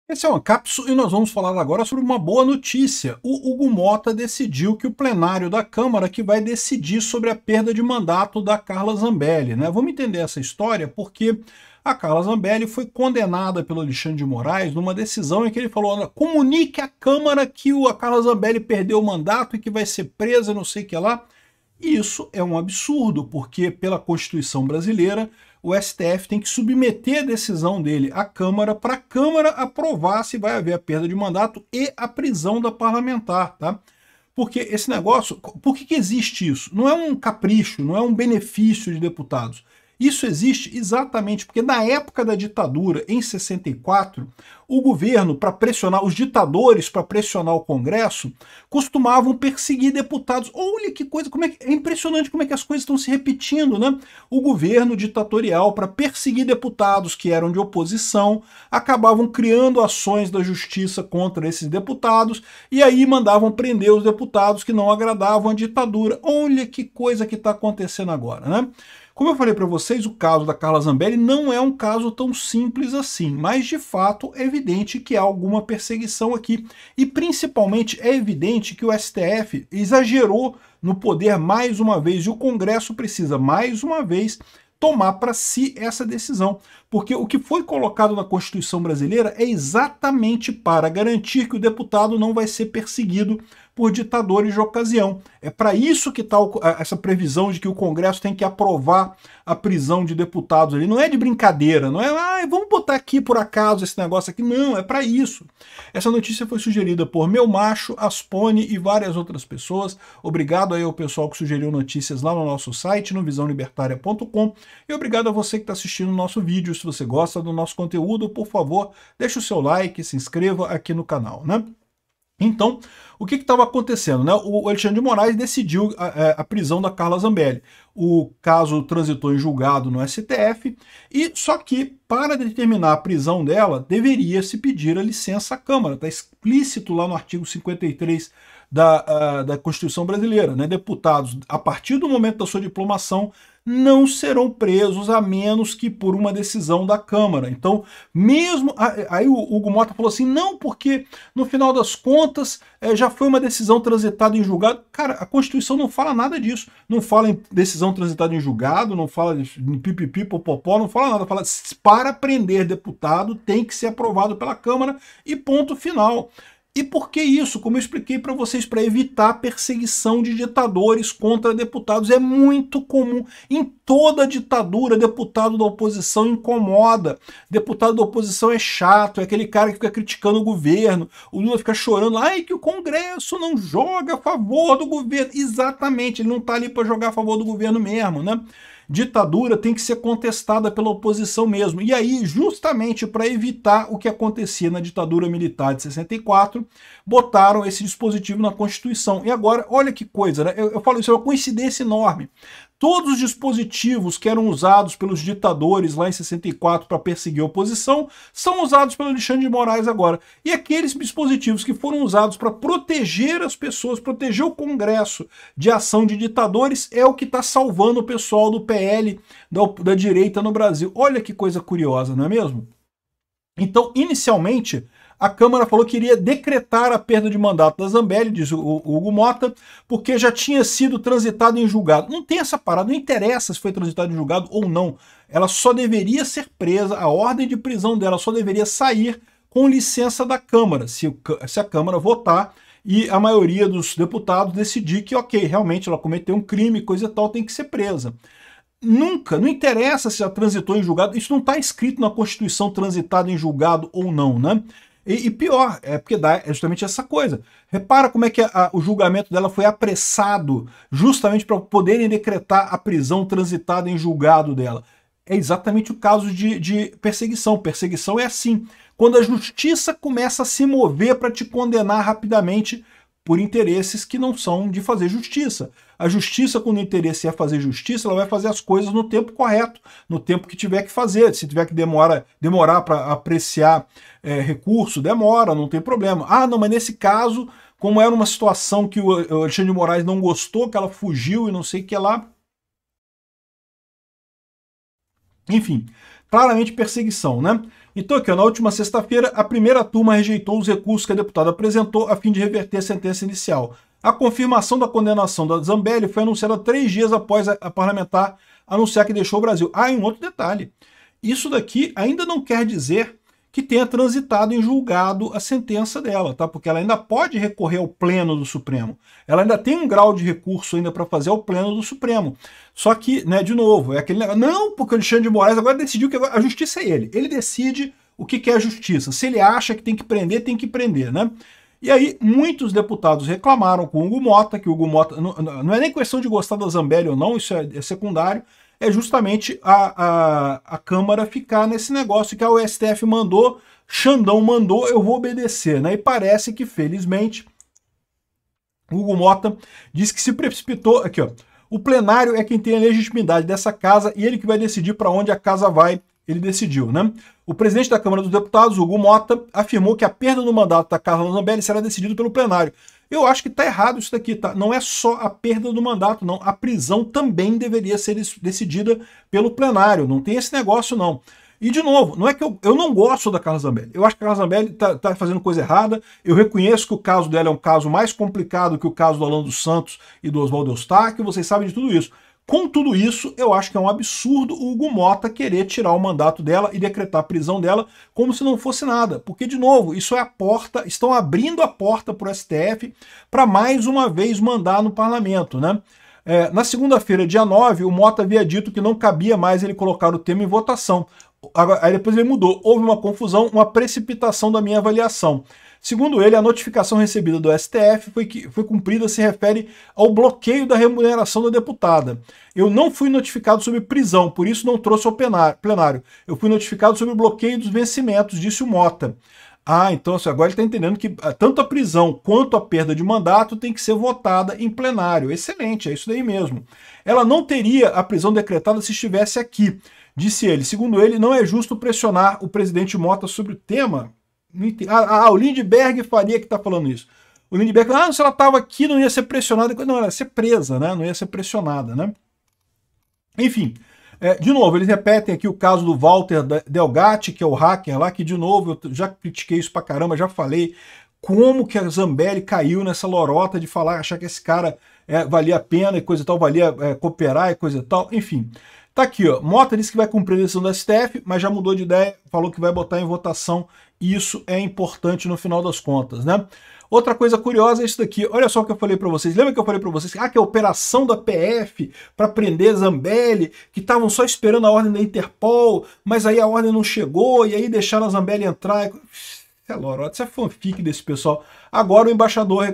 Esse é uma cápsula e nós vamos falar agora sobre uma boa notícia. O Hugo Motta decidiu que o plenário da Câmara que vai decidir sobre a perda de mandato da Carla Zambelli, né? Vamos entender essa história porque a Carla Zambelli foi condenada pelo Alexandre de Moraes numa decisão em que ele falou: olha, comunique à Câmara que a Carla Zambelli perdeu o mandato e que vai ser presa, não sei o que lá. E isso é um absurdo, porque pela Constituição brasileira, o STF tem que submeter a decisão dele à Câmara para a Câmara aprovar se vai haver a perda de mandato e a prisão da parlamentar, tá? Porque esse negócio, por que existe isso? Não é um capricho, não é um benefício de deputados. Isso existe exatamente porque na época da ditadura, em 64, o governo, para pressionar, os ditadores, para pressionar o Congresso, costumavam perseguir deputados. Olha que coisa, é impressionante como é que as coisas estão se repetindo, né? O governo ditatorial, para perseguir deputados que eram de oposição, acabavam criando ações da justiça contra esses deputados e aí mandavam prender os deputados que não agradavam a ditadura. Olha que coisa que está acontecendo agora, né? Como eu falei para vocês, o caso da Carla Zambelli não é um caso tão simples assim, mas de fato é evidente que há alguma perseguição aqui. E principalmente é evidente que o STF exagerou no poder mais uma vez e o Congresso precisa mais uma vez tomar para si essa decisão. Porque o que foi colocado na Constituição brasileira é exatamente para garantir que o deputado não vai ser perseguido por ditadores de ocasião. É para isso que está essa previsão de que o Congresso tem que aprovar a prisão de deputados ali. Não é de brincadeira, não é, vamos botar aqui por acaso esse negócio aqui. Não, é para isso. Essa notícia foi sugerida por Meu Macho, Aspone e várias outras pessoas. Obrigado aí ao pessoal que sugeriu notícias lá no nosso site, no visãolibertaria.com. E obrigado a você que está assistindo o nosso vídeo. Se você gosta do nosso conteúdo, por favor, deixe o seu like, se inscreva aqui no canal, né? Então, o que estava acontecendo, né? O Alexandre de Moraes decidiu a prisão da Carla Zambelli. O caso transitou em julgado no STF, e só que para determinar a prisão dela, deveria se pedir a licença à Câmara. Está explícito lá no artigo 53 da Constituição brasileira, né? Deputados, a partir do momento da sua diplomação, não serão presos a menos que por uma decisão da Câmara. Então, mesmo... Aí o Hugo Motta falou assim, não, porque no final das contas já foi uma decisão transitada em julgado. Cara, a Constituição não fala nada disso. Não fala em decisão transitada em julgado, não fala em pipipi, popopó, não fala nada. Fala, para prender deputado tem que ser aprovado pela Câmara e ponto final. E por que isso? Como eu expliquei para vocês, para evitar perseguição de ditadores contra deputados. É muito comum. Em toda ditadura, deputado da oposição incomoda. Deputado da oposição é chato, é aquele cara que fica criticando o governo. O Lula fica chorando, ai, que o Congresso não joga a favor do governo. Exatamente, ele não está ali para jogar a favor do governo mesmo, né? Ditadura tem que ser contestada pela oposição mesmo. E aí, justamente para evitar o que acontecia na ditadura militar de 64, botaram esse dispositivo na Constituição. E agora, olha que coisa, né? Eu falo isso, é uma coincidência enorme. Todos os dispositivos que eram usados pelos ditadores lá em 64 para perseguir a oposição são usados pelo Alexandre de Moraes agora. E aqueles dispositivos que foram usados para proteger as pessoas, proteger o Congresso de ação de ditadores, é o que está salvando o pessoal do PL, da direita no Brasil. Olha que coisa curiosa, não é mesmo? Então, inicialmente, a Câmara falou que iria decretar a perda de mandato da Zambelli, diz o Hugo Motta, porque já tinha sido transitado em julgado. Não tem essa parada, não interessa se foi transitado em julgado ou não. Ela só deveria ser presa, a ordem de prisão dela só deveria sair com licença da Câmara, se a Câmara votar e a maioria dos deputados decidir que, ok, realmente ela cometeu um crime, coisa e tal, tem que ser presa. Nunca, não interessa se já transitou em julgado, isso não está escrito na Constituição transitado em julgado ou não, né? E pior, é porque dá justamente essa coisa. Repara como é que o julgamento dela foi apressado, justamente para poderem decretar a prisão transitada em julgado dela. É exatamente o caso de perseguição. Perseguição é assim, quando a justiça começa a se mover para te condenar rapidamente por interesses que não são de fazer justiça. A justiça, quando o interesse é fazer justiça, ela vai fazer as coisas no tempo correto, no tempo que tiver que fazer. Se tiver que demorar para apreciar recurso, demora, não tem problema. Ah, não, mas nesse caso, como era uma situação que o Alexandre de Moraes não gostou, que ela fugiu e não sei o que lá. Enfim, claramente perseguição, né? Então aqui, ó, na última sexta-feira, a primeira turma rejeitou os recursos que a deputada apresentou a fim de reverter a sentença inicial. A confirmação da condenação da Zambelli foi anunciada 3 dias após a parlamentar anunciar que deixou o Brasil. Ah, e um outro detalhe. Isso daqui ainda não quer dizer que tenha transitado em julgado a sentença dela, tá? Porque ela ainda pode recorrer ao pleno do Supremo. Ela ainda tem um grau de recurso ainda para fazer ao pleno do Supremo. Só que, né, de novo, é aquele negócio, não, porque o Alexandre de Moraes agora decidiu que a justiça é ele. Ele decide o que é a justiça. Se ele acha que tem que prender, né? E aí, muitos deputados reclamaram com o Hugo Mota, que o Hugo Mota, não é nem questão de gostar da Zambelli ou não, isso é secundário, é justamente a Câmara ficar nesse negócio que o STF mandou, Xandão mandou, eu vou obedecer, né? E parece que, felizmente, o Hugo Mota disse que se precipitou, aqui ó, o plenário é quem tem a legitimidade dessa casa e ele que vai decidir para onde a casa vai, ele decidiu, né? O presidente da Câmara dos Deputados, Hugo Mota, afirmou que a perda do mandato da Carla Zambelli será decidida pelo plenário. Eu acho que tá errado isso daqui, tá? Não é só a perda do mandato, não. A prisão também deveria ser decidida pelo plenário. Não tem esse negócio, não. E, de novo, não é que eu não gosto da Carla Zambelli. Eu acho que a Carla Zambelli tá fazendo coisa errada. Eu reconheço que o caso dela é um caso mais complicado que o caso do Alan dos Santos e do Oswaldo Eustáquio. Vocês sabem de tudo isso. Com tudo isso, eu acho que é um absurdo o Hugo Mota querer tirar o mandato dela e decretar a prisão dela como se não fosse nada. Porque, de novo, isso é a porta, estão abrindo a porta para o STF para mais uma vez mandar no parlamento, né? Na segunda-feira, dia 9, o Mota havia dito que não cabia mais ele colocar o tema em votação. Aí depois ele mudou. Houve uma confusão, uma precipitação da minha avaliação. Segundo ele, a notificação recebida do STF foi cumprida se refere ao bloqueio da remuneração da deputada. Eu não fui notificado sobre prisão, por isso não trouxe ao plenário. Eu fui notificado sobre o bloqueio dos vencimentos, disse o Mota. Ah, então agora ele está entendendo que tanto a prisão quanto a perda de mandato tem que ser votada em plenário. Excelente, é isso daí mesmo. Ela não teria a prisão decretada se estivesse aqui, disse ele. Segundo ele, não é justo pressionar o presidente Mota sobre o tema. O Lindbergh Faria que está falando isso. O Lindbergh, se ela estava aqui não ia ser pressionada. Não, ela ia ser presa, né? Não ia ser pressionada, né? Enfim, de novo, eles repetem aqui o caso do Walter Delgatti, que é o hacker lá, que de novo, eu já critiquei isso pra caramba, já falei como que a Zambelli caiu nessa lorota de falar, achar que esse cara valia a pena e coisa e tal, valia cooperar e coisa e tal, enfim. Tá aqui, ó, Mota disse que vai cumprir a decisão da STF, mas já mudou de ideia, falou que vai botar em votação, e isso é importante no final das contas, né? Outra coisa curiosa é isso daqui, olha só o que eu falei para vocês, lembra que eu falei para vocês que a operação da PF para prender Zambelli, que estavam só esperando a ordem da Interpol, mas aí a ordem não chegou, e aí deixaram a Zambelli entrar... Isso é fanfic desse pessoal. Agora o embaixador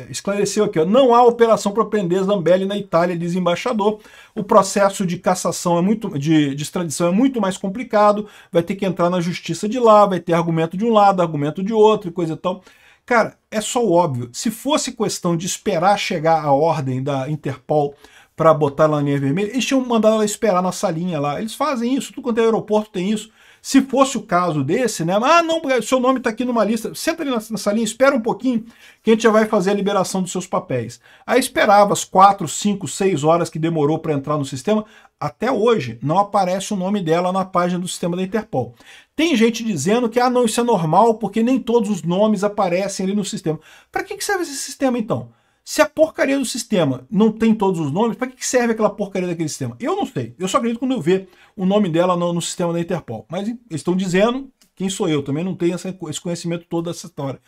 esclareceu aqui, ó, não há operação para prender Zambelli na Itália, diz o embaixador. O processo de cassação de extradição é muito mais complicado, vai ter que entrar na justiça de lá, vai ter argumento de um lado, argumento de outro e coisa e tal. Cara, é só o óbvio. Se fosse questão de esperar chegar a ordem da Interpol para botar ela na linha vermelha, eles tinham mandado ela esperar na salinha lá. Eles fazem isso, tudo quanto é aeroporto tem isso. Se fosse o caso desse, né? Não, seu nome está aqui numa lista. Senta ali na salinha, espera um pouquinho que a gente já vai fazer a liberação dos seus papéis. Aí esperava as 4, 5, 6 horas que demorou para entrar no sistema. Até hoje não aparece o nome dela na página do sistema da Interpol. Tem gente dizendo que, não, isso é normal porque nem todos os nomes aparecem ali no sistema. Para que serve esse sistema então? Se a porcaria do sistema não tem todos os nomes, para que serve aquela porcaria daquele sistema? Eu não sei. Eu só acredito quando eu ver o nome dela no sistema da Interpol. Mas eles estão dizendo, quem sou eu? Também não tenho esse conhecimento todo dessa história.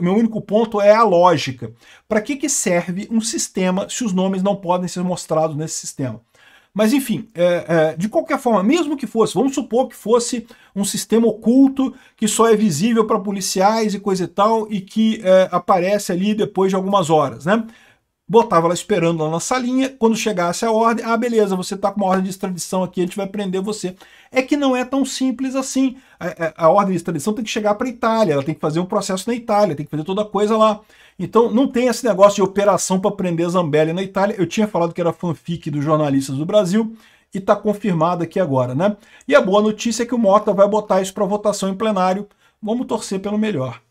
Meu único ponto é a lógica. Para que serve um sistema se os nomes não podem ser mostrados nesse sistema? Mas enfim, de qualquer forma, mesmo que fosse, vamos supor que fosse um sistema oculto que só é visível para policiais e coisa e tal, e que aparece ali depois de algumas horas, né? Botava ela esperando lá na salinha, quando chegasse a ordem, beleza, você está com uma ordem de extradição aqui, a gente vai prender você. É que não é tão simples assim. A ordem de extradição tem que chegar para a Itália, ela tem que fazer um processo na Itália, tem que fazer toda a coisa lá. Então não tem esse negócio de operação para prender Zambelli na Itália. Eu tinha falado que era fanfic dos jornalistas do Brasil e está confirmado aqui agora, né? E a boa notícia é que o Mota vai botar isso para votação em plenário. Vamos torcer pelo melhor.